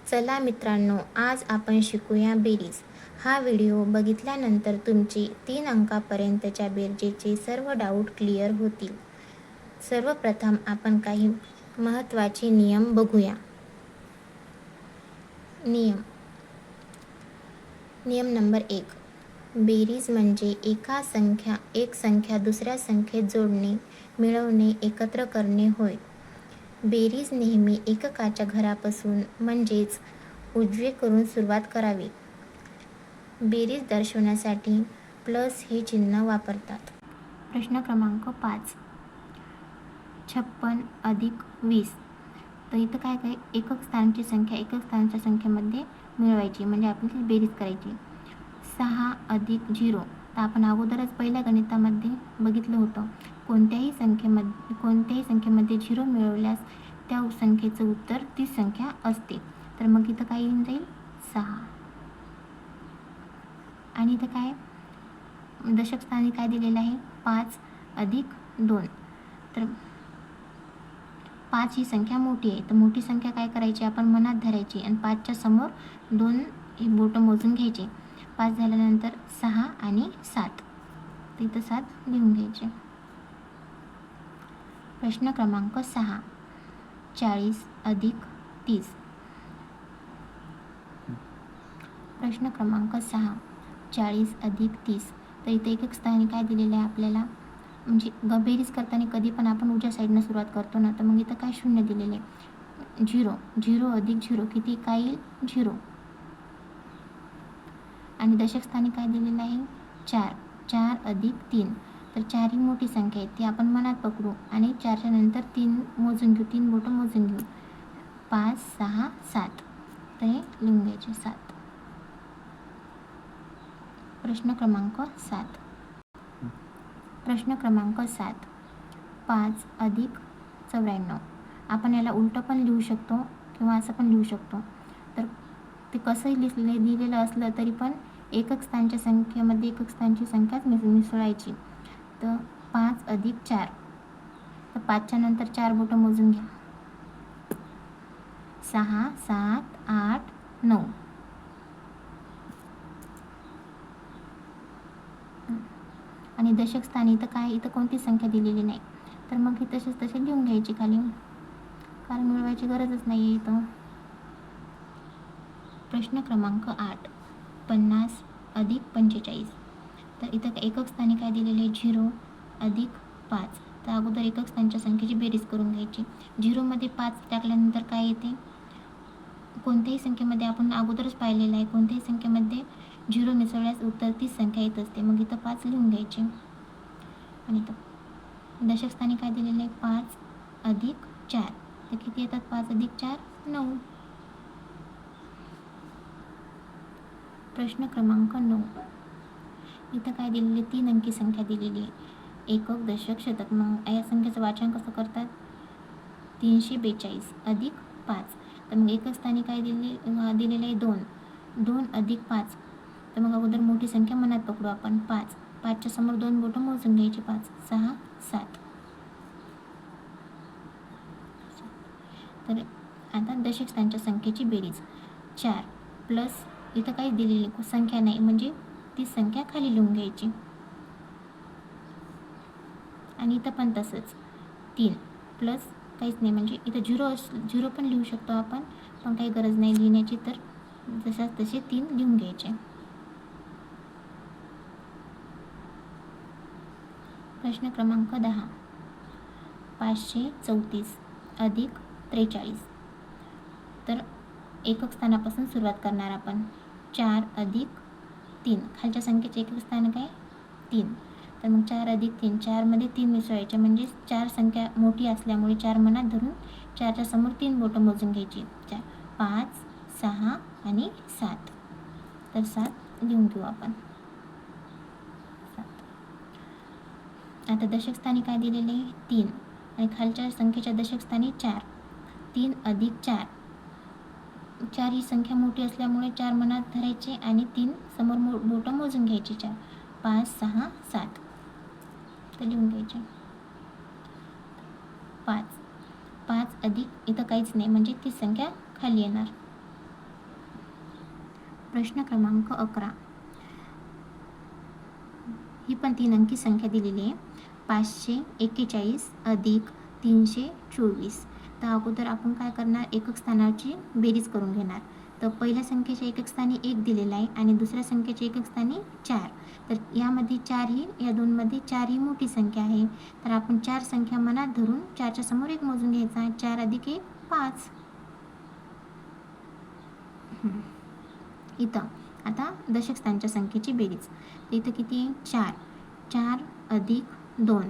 चला मित्रांनो, आज आपण शिकूया बेरीज. हा व्हिडिओ बघितल्यानंतर तुमची 3 अंकापर्यंतच्या बेरजेचे सर्व डाऊट क्लिअर होतील. सर्वप्रथम आपण काही महत्त्वाचे नियम बघूया. नियम नंबर 1. बेरीज म्हणजे एक संख्या दुसऱ्या संख्येत जोडणे, मिळवणे, एकत्र करणे होय. बेरीज नेहमी एककाच्या घरापासून म्हणजेच उजवीकडून सुरुवात करावी. बेरीज दर्शवण्यासाठी प्लस हे चिन्ह वापरतात. प्रश्न क्रमांक 5. 56 अधिक 20. तर इथं काय एकक स्थानाची संख्या एकक स्थानाच्या संख्येमध्ये मिळवायची, म्हणजे आपल्याला बेरीज करायची. 6 अधिक 0. तर आपण अगोदरच पहिल्या गणितामध्ये बघितलं होतं, कोणत्याही संख्येमध्ये 0 मिळवल्यास त्या संख्येचं उत्तर तीच संख्या असते. तर मग इथं काय येऊन जाईल? 6. आणि इथं काय दशक स्थानी काय दिलेलं आहे? 5 अधिक 2. तर 5 ही संख्या मोठी आहे, तर मोठी संख्या काय करायची? आपण मनात धरायची आणि 5च्या समोर 2 ही बोटं मोजून घ्यायचे. 5 झाल्यानंतर 6 आणि 7. तर इथं 7 लिहून घ्यायचे. प्रश्न क्रमांक 6. 40 अधिक 30. प्रश्न क्रमांक 6. 40 अधिक 30. तर इथे एकक स्थानी काय दिलेलं आहे आपल्याला? म्हणजे बेरीज करताना कधी पण आपण उजव्या साईडनं सुरुवात करतो ना, तर मग इथं काय शून्य दिलेलं आहे? 0. 0 अधिक 0 किती? काय येईल? 0. आणि दशक स्थानी काय दिलेलं आहे? 4. 4 अधिक 3. तर 4 ही मोठी संख्या आहे, ती आपण मनात पकडू आणि 4च्या नंतर 3 मोजून घेऊ, 3 बोटं मोजून घेऊ. 5, 6, 7. तर हे लिहून घ्यायचे 7. प्रश्न क्रमांक 7. प्रश्न क्रमांक 7. 5 अधिक 94. आपण याला उलटं पण लिहू शकतो किंवा असं पण लिहू शकतो. तर ते कसंही लिहिलेलं असलं तरी पण एकक स्थानच्या संख्येमध्ये एकक स्थानची संख्याच मिसळायची. तर 5 अधिक 4. तर 5च्या नंतर 4 बोटं मोजून घ्या. 6, 7, 8, 9. आणि दशक स्थानी इथं काय? इथं कोणती संख्या दिलेली नाही, तर मग हे तसे लिहून घ्यायची खाली, कारण मिळवायची गरजच नाही आहे इथं. प्रश्न क्रमांक 8. 50 अधिक 45. तर इथं एकक स्थानी काय दिलेले आहे? 0 अधिक 5. तर अगोदर एकक स्थानच्या संख्येची बेरीज करून घ्यायची. 0मध्ये 5 टाकल्यानंतर काय येते? कोणत्याही संख्येमध्ये आपण अगोदरच पाहिलेलं आहे, कोणत्याही संख्येमध्ये 0 मिसळल्यास उत्तर तीच संख्या येत असते. मग इथं 5 लिहून घ्यायचे. आणि इथं दशक स्थानी काय दिलेलं आहे? 5 अधिक 4. तर किती येतात? 5 अधिक 4 9. प्रश्न क्रमांक 9. इथं काय दिलेली? 3 अंकी संख्या दिलेली आहे, एकक, दशक, शतक. मग या संख्येचं वाचन कसं करतात? 342 अधिक 5. तर मग एकक स्थानी काय दिलेलं आहे? 2. 2 अधिक 5. तर मग अगोदर मोठी संख्या मनात पकडू आपण. 5. 5च्या समोर 2 बोटं मोजून घ्यायची. 5, 6, 7. तर आता दशक स्थानच्या संख्येची बेरीज 4 प्लस इथं काही दिलेली संख्या नाही, म्हणजे ती संख्या खाली लिहून घ्यायची. आणि इथं पण तसंच 3 प्लस काहीच नाही, म्हणजे इथं 0 पण लिहू शकतो आपण, पण काही गरज नाही लिहिण्याची, तर जशाच तसे 3 लिहून घ्यायचे. प्रश्न क्रमांक 10. 534 अधिक 43. तर एकक स्थानापासून सुरुवात करणार आपण. 4 अधिक 3. खालच्या संख्येचे एकक स्थान काय? 3. तर मग 4 अधिक 3. 4मध्ये 3 मिसळायचे, म्हणजे 4 संख्या मोठी असल्यामुळे 4 मनात धरून 4च्या समोर 3 बोटं मोजून घ्यायची. 5, 6 आणि 7. तर 7 लिहून घेऊ आपण. 7. आता दशक स्थानी काय दिलेले आहे? 3. आणि खालच्या संख्येच्या दशक स्थानी 4. 3 अधिक 4. 4 ही संख्या मोठी असल्यामुळे 4 मनात धरायचे आणि 3 समोर बोटं मोजून घ्यायची. 4, 5, 6, 7. तर लिहून घ्यायचे. 5 अधिक इथं काहीच नाही, म्हणजे ती संख्या खाली येणार. प्रश्न क्रमांक 11. ही पण 3 अंकी संख्या दिलेली आहे. 541 अधिक 324. तर अगोदर आपण काय करणार, एकक स्थानाची बेरीज करून घेणार. तर पहिल्या संख्येच्या एकक स्थानी 1 दिलेला आहे आणि दुसऱ्या संख्येच्या एकक स्थानी 4. तर यामध्ये 4 ही, या दोनमध्ये 4 ही मोठी संख्या आहे. तर आपण 4 संख्या मनात धरून 4च्या समोर 1 मोजून घ्यायचा. 4 अधिक 1 5. इथं आता दशक स्थानच्या संख्येची बेरीज. तर इथं किती आहे, 4. 4 अधिक 2.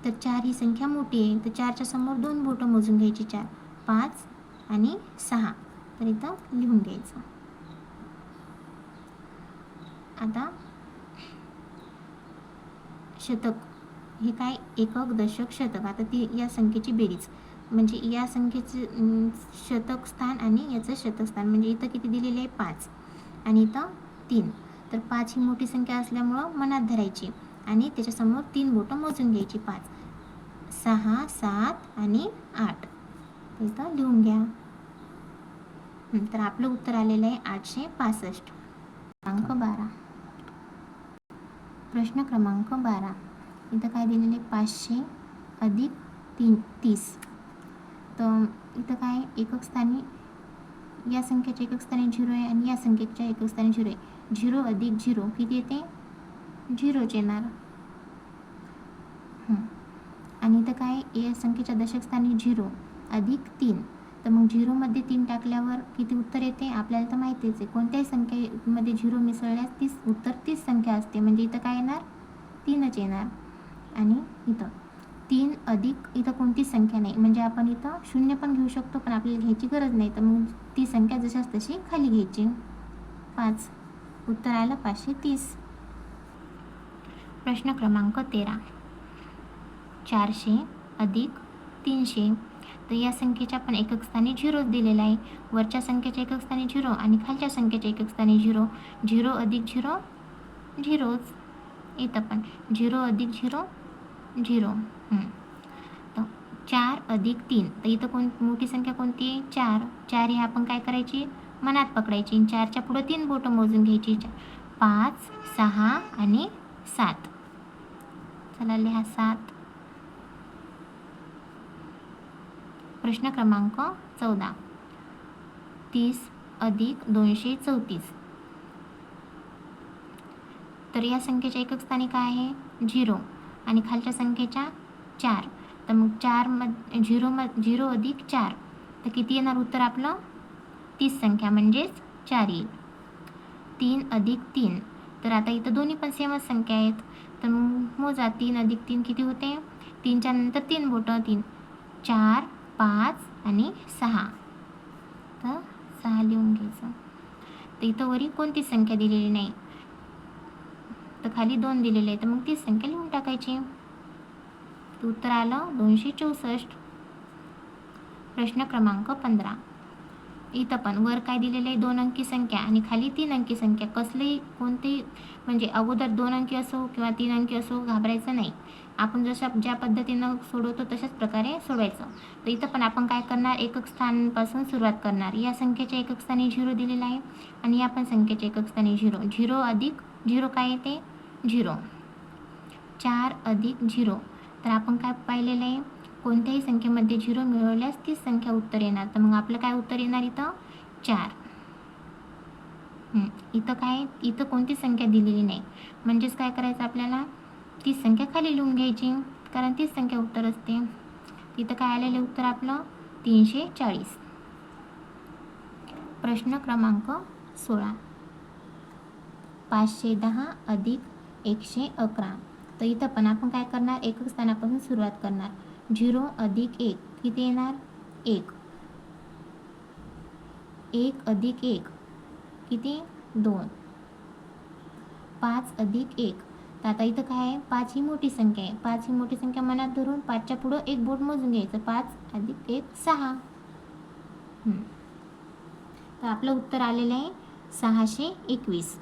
तर 4 ही संख्या मोठी आहे, तर 4च्या समोर 2 बोटं मोजून घ्यायची. 4, 5 आणि 6. तर इथं लिहून घ्यायचं. आता शतक हे काय, एकक दशक शतक. आता ती या संख्येची बेरीज म्हणजे या संख्येचं शतक स्थान आणि याचं शतक स्थान. म्हणजे इथं किती दिलेले आहे, 5 आणि इथं 3. तर 5 ही मोठी संख्या असल्यामुळं मनात धरायची आणि त्याच्यासमोर 3 बोटं मोजून घ्यायची. 5, 6, 7 आणि 8. तर इथं लिहून घ्या. तर आपलं उत्तर आलेलं आहे 865. क्रमांक 12. प्रश्न क्रमांक 12. इथं काय दिलेलं आहे, 500 अधिक 30. तर इथं काय, एकक स्थानी या संख्येच्या एकक स्थानी 0 आहे आणि या संख्येच्या एकक स्थानी 0 आहे. 0 अधिक 0 किती येते, 0च येणार. आणि इथं काय, या संख्येच्या दशक स्थानी 0 अधिक 3. तर मग 0मध्ये 3 टाकल्यावर किती उत्तर येते, आपल्याला तर माहितीच आहे. कोणत्याही संख्येमध्ये 0 मिसळल्यास उत्तर 30 संख्या असते. म्हणजे इथं काय येणार, 3च येणार. आणि इथं 3 अधिक, इथं कोणतीच संख्या नाही. म्हणजे आपण इथं 0 पण घेऊ शकतो, पण आपल्याला घ्यायची गरज नाही. तर मग ती संख्या जशाच तशी खाली घ्यायची. 5. उत्तर आलं 530. प्रश्न क्रमांक 13. 400 अधिक 300. तर या संख्येच्या पण एकक स्थानी 0 दिलेला आहे. वरच्या संख्येच्या एकक स्थानी 0 आणि खालच्या संख्येच्या एकक स्थानी 0. 0 अधिक 0 0च. इथं पण 0 अधिक 0 0. तर 4 अधिक 3. तर इथं मोठी संख्या कोणती आहे, 4. 4 ही आपण काय करायची, मनात पकडायची. 4च्या पुढं 3 बोटं मोजून घ्यायची. 5, 6 आणि 7. चला लिहा 7. प्रश्न क्रमांक 14. 30 अधिक 234. तर या संख्येच्या एकक स्थानी काय आहे, 0 आणि खालच्या संख्येच्या 4. तर मग 0 अधिक 4. तर किती येणार उत्तर आपलं, 30 संख्या म्हणजेच 4 येईल. 3 अधिक 3. तर आता इथं दोन्ही पण सेमच संख्या आहेत. तर मग मोजा, 3 अधिक 3 किती होते, 3च्या नंतर 3 बोटं, 3, 4, 5 आणि 6. तर 6 लिहून घ्यायचं. तर इथं वरी कोणतीच संख्या दिलेली नाही, तर खाली 2 दिलेले आहे. तर मग ती संख्या लिहून टाकायची. तर उत्तर आलं 264. प्रश्न क्रमांक 15. इथं पण वर काय दिलेलं आहे, 2 अंकी संख्या आणि खाली 3 अंकी संख्या. कसलेही कोणतेही म्हणजे अगोदर 2 अंकी असो किंवा 3 अंकी असो, घाबरायचं नाही. आपण ज्या पद्धतीनं सोडवतो तशाच प्रकारे सोडवायचं. तर इथं पण आपण काय करणार, एकक स्थानापासून सुरुवात करणार. या संख्येच्या एकक स्थानी 0 दिलेला आहे आणि या पण संख्येच्या एकक स्थानी 0. 0 अधिक 0 काय येते, 0. 4 अधिक 0. तर आपण काय पाहिलेलं आहे, कोणत्याही संख्येमध्ये 0 मिळवल्यास तीच संख्या उत्तर येणार. तर मग आपलं काय उत्तर येणार, इथं 4. इथं काय, इथं कोणतीच संख्या दिलेली नाही. म्हणजेच काय करायचं, आपल्याला तीच संख्या खाली लिहून घ्यायची, कारण तीच संख्या उत्तर असते. इथं काय आलेलं उत्तर आपलं 340. प्रश्न क्रमांक 16. 510 अधिक 111. तर इथं पण आपण काय करणार, एकक स्थानापासून सुरुवात करणार. 0 अधिक 1 किती येणार, 1. 1 अधिक 1 किती, 2. 5 अधिक 1. तर आता इथं काय आहे, 5 ही मोठी संख्या आहे. 5 ही मोठी संख्या मनात धरून 5च्या पुढं 1 बोट मोजून घ्यायचं. 5 अधिक 1 6. तर आपलं उत्तर आलेलं आहे 621.